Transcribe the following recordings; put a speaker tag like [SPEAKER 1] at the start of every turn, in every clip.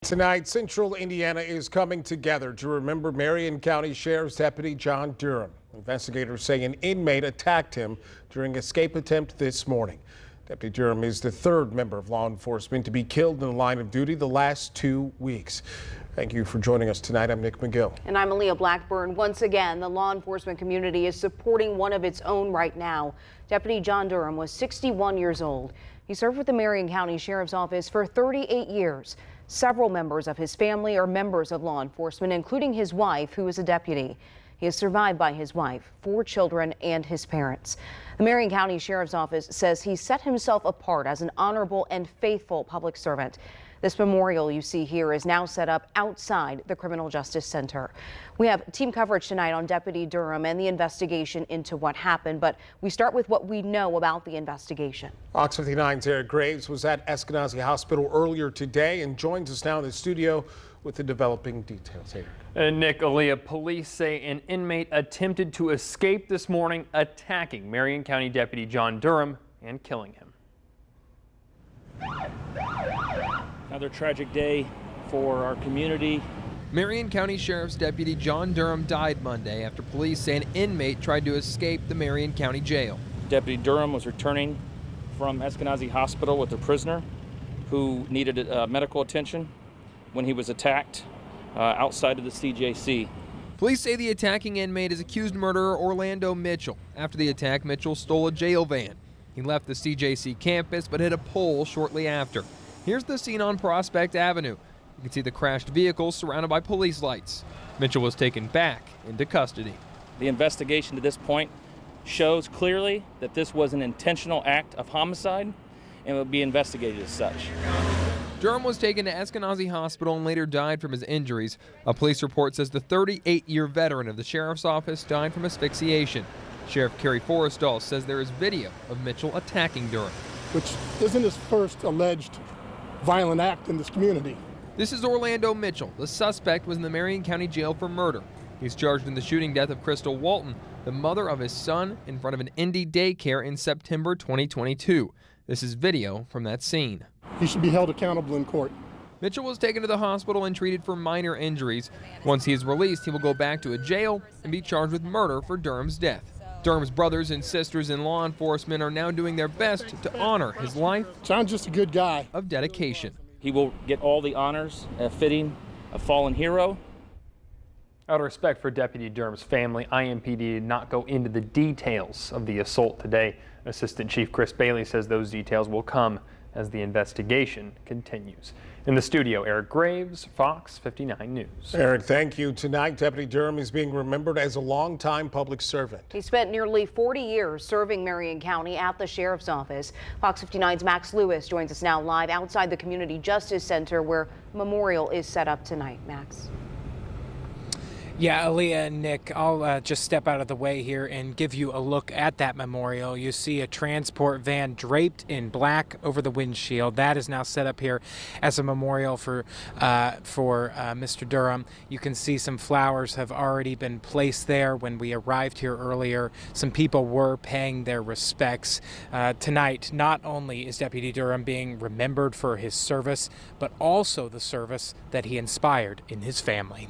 [SPEAKER 1] Tonight, Central Indiana is coming together to remember Marion County Sheriff's Deputy John Durham. Investigators say an inmate attacked him during an escape attempt this morning. Deputy Durham is the third member of law enforcement to be killed in the line of duty the last 2 weeks. Thank you for joining us tonight. I'm Nick McGill.
[SPEAKER 2] And I'm Aaliyah Blackburn. Once again, the law enforcement community is supporting one of its own right now. Deputy John Durham was 61 years old. He served with the Marion County Sheriff's Office for 38 years. Several members of his family are members of law enforcement, including his wife, who is a deputy. He is survived by his wife, 4 children, and his parents. The Marion County Sheriff's Office says he set himself apart as an honorable and faithful public servant. This memorial you see here is now set up outside the Criminal Justice Center. We have team coverage tonight on Deputy Durham and the investigation into what happened, but we start with what we know about the investigation. Fox 59's Eric Graves was at Eskenazi Hospital earlier today and joins us now in the studio with the developing details. Eric.
[SPEAKER 3] And Nick, Aaliyah, police say an inmate attempted to escape this morning, attacking Marion County Deputy John Durham and killing him.
[SPEAKER 4] Another tragic day for our community.
[SPEAKER 5] Marion County Sheriff's Deputy John Durham died Monday after police say an inmate tried to escape the Marion County Jail.
[SPEAKER 4] Deputy Durham was returning from Eskenazi Hospital with a prisoner who needed medical attention when he was attacked outside of the CJC.
[SPEAKER 5] Police say the attacking inmate is accused murderer Orlando Mitchell. After the attack, Mitchell stole a jail van. He left the CJC campus but hit a pole shortly after. Here's the scene on Prospect Avenue. You can see the crashed vehicle surrounded by police lights. Mitchell was taken back into custody.
[SPEAKER 4] The investigation to this point shows clearly that this was an intentional act of homicide and will be investigated as such.
[SPEAKER 5] Durham was taken to Eskenazi Hospital and later died from his injuries. A police report says the 38-year veteran of the sheriff's office died from asphyxiation. Sheriff Kerry Forrestal says there is video of Mitchell attacking Durham.
[SPEAKER 6] Which isn't his first alleged violent act in this community.
[SPEAKER 5] This is Orlando Mitchell. The suspect was in the Marion County Jail for murder. He's charged in the shooting death of Crystal Walton, the mother of his son, in front of an Indy daycare in September 2022. This is video from that scene.
[SPEAKER 6] He should be held accountable in court.
[SPEAKER 5] Mitchell was taken to the hospital and treated for minor injuries. Once he is released, he will go back to a jail and be charged with murder for Durham's death. Durham's brothers and sisters in law enforcement are now doing their best to honor his life.
[SPEAKER 6] John's just a good guy.
[SPEAKER 5] Of dedication.
[SPEAKER 4] He will get all the honors fitting a fallen hero.
[SPEAKER 3] Out of respect for Deputy Durham's family, IMPD did not go into the details of the assault today. Assistant Chief Chris Bailey says those details will come as the investigation continues. In the studio, Eric Graves, Fox 59 News.
[SPEAKER 1] Eric, thank you. Tonight, Deputy Durham is being remembered as a longtime public servant.
[SPEAKER 2] He spent nearly 40 years serving Marion County at the Sheriff's Office. Fox 59's Max Lewis joins us now live outside the Community Justice Center where a memorial is set up tonight. Max.
[SPEAKER 7] Yeah, Aaliyah and Nick, I'll just step out of the way here and give you a look at that memorial. You see a transport van draped in black over the windshield. That is now set up here as a memorial for Mr. Durham. You can see some flowers have already been placed there. When we arrived here earlier, some people were paying their respects. Tonight, not only is Deputy Durham being remembered for his service, but also the service that he inspired in his family.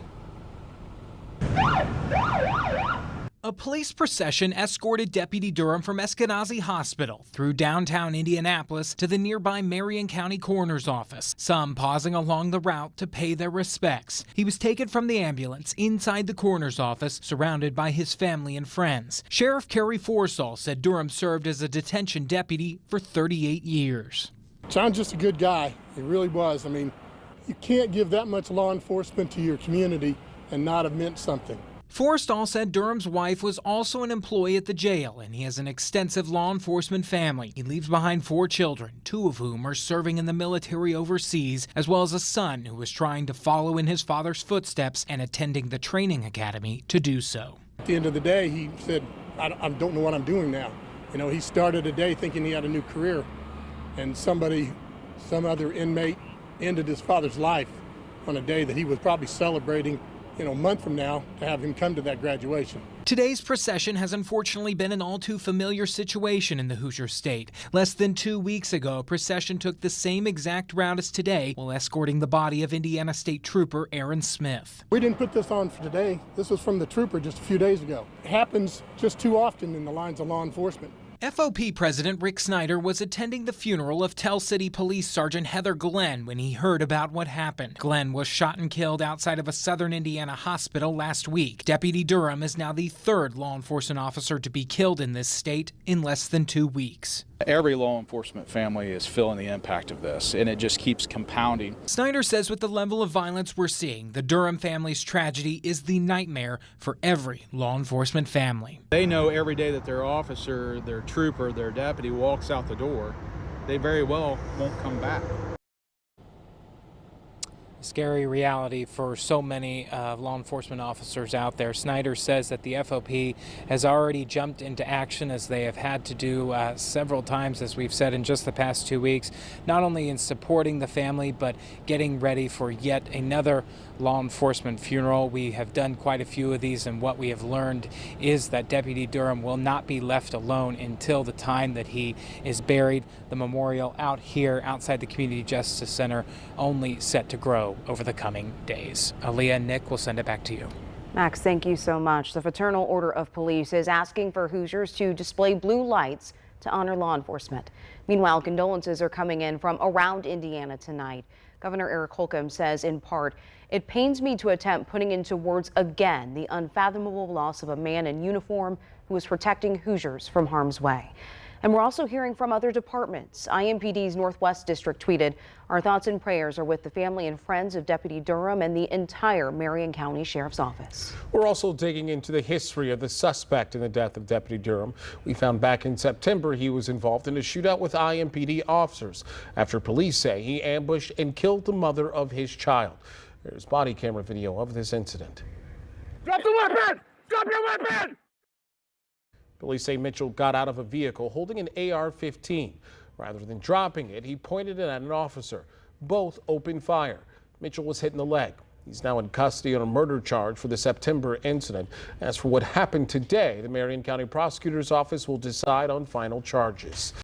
[SPEAKER 8] A police procession escorted Deputy Durham from Eskenazi Hospital through downtown Indianapolis to the nearby Marion County Coroner's Office, some pausing along the route to pay their respects. He was taken from the ambulance inside the coroner's office, surrounded by his family and friends. Sheriff Kerry Forrestal said Durham served as a detention deputy for 38 years.
[SPEAKER 6] John's just a good guy. He really was. I mean, you can't give that much law enforcement to your community and not have meant something.
[SPEAKER 8] Forrestal said Durham's wife was also an employee at the jail, and he has an extensive law enforcement family. He leaves behind 4 children, 2 of whom are serving in the military overseas, as well as a son who was trying to follow in his father's footsteps and attending the training academy to do so.
[SPEAKER 6] At the end of the day, he said, I don't know what I'm doing now. You know, he started a day thinking he had a new career, and some other inmate ended his father's life on a day that he was probably celebrating a month from now to have him come to that graduation.
[SPEAKER 8] Today's procession has unfortunately been an all too familiar situation in the Hoosier State. Less than 2 weeks ago, a procession took the same exact route as today while escorting the body of Indiana State Trooper Aaron Smith.
[SPEAKER 6] We didn't put this on for today. This was from the trooper just a few days ago. It happens just too often in the lines of law enforcement.
[SPEAKER 8] FOP President Rick Snyder was attending the funeral of Tell City Police Sergeant Heather Glenn when he heard about what happened. Glenn was shot and killed outside of a southern Indiana hospital last week. Deputy Durham is now the third law enforcement officer to be killed in this state in less than 2 weeks.
[SPEAKER 9] Every law enforcement family is feeling the impact of this, and it just keeps compounding.
[SPEAKER 8] Snyder says with the level of violence we're seeing, the Durham family's tragedy is the nightmare for every law enforcement family.
[SPEAKER 9] They know every day that their officer, their trooper, their deputy walks out the door, they very well won't come back.
[SPEAKER 7] Scary reality for so many law enforcement officers out there. Snyder says that the FOP has already jumped into action, as they have had to do several times, as we've said, in just the past 2 weeks, not only in supporting the family, but getting ready for yet another law enforcement funeral. We have done quite a few of these, and what we have learned is that Deputy Durham will not be left alone until the time that he is buried. The memorial out here outside the Community Justice Center only set to grow over the coming days. Aaliyah, Nick, we'll send it back to you.
[SPEAKER 2] Max, thank you so much. The Fraternal Order of Police is asking for Hoosiers to display blue lights to honor law enforcement. Meanwhile, condolences are coming in from around Indiana tonight. Governor Eric Holcomb says, in part, "It pains me to attempt putting into words again the unfathomable loss of a man in uniform who was protecting Hoosiers from harm's way." And we're also hearing from other departments. IMPD's Northwest District tweeted, "Our thoughts and prayers are with the family and friends of Deputy Durham and the entire Marion County Sheriff's Office."
[SPEAKER 1] We're also digging into the history of the suspect in the death of Deputy Durham. We found back in September he was involved in a shootout with IMPD officers after police say he ambushed and killed the mother of his child. There's body camera video of this incident.
[SPEAKER 10] Drop the weapon! Drop your weapon!
[SPEAKER 1] Police say Mitchell got out of a vehicle holding an AR-15. Rather than dropping it, he pointed it at an officer. Both opened fire. Mitchell was hit in the leg. He's now in custody on a murder charge for the September incident. As for what happened today, the Marion County Prosecutor's Office will decide on final charges.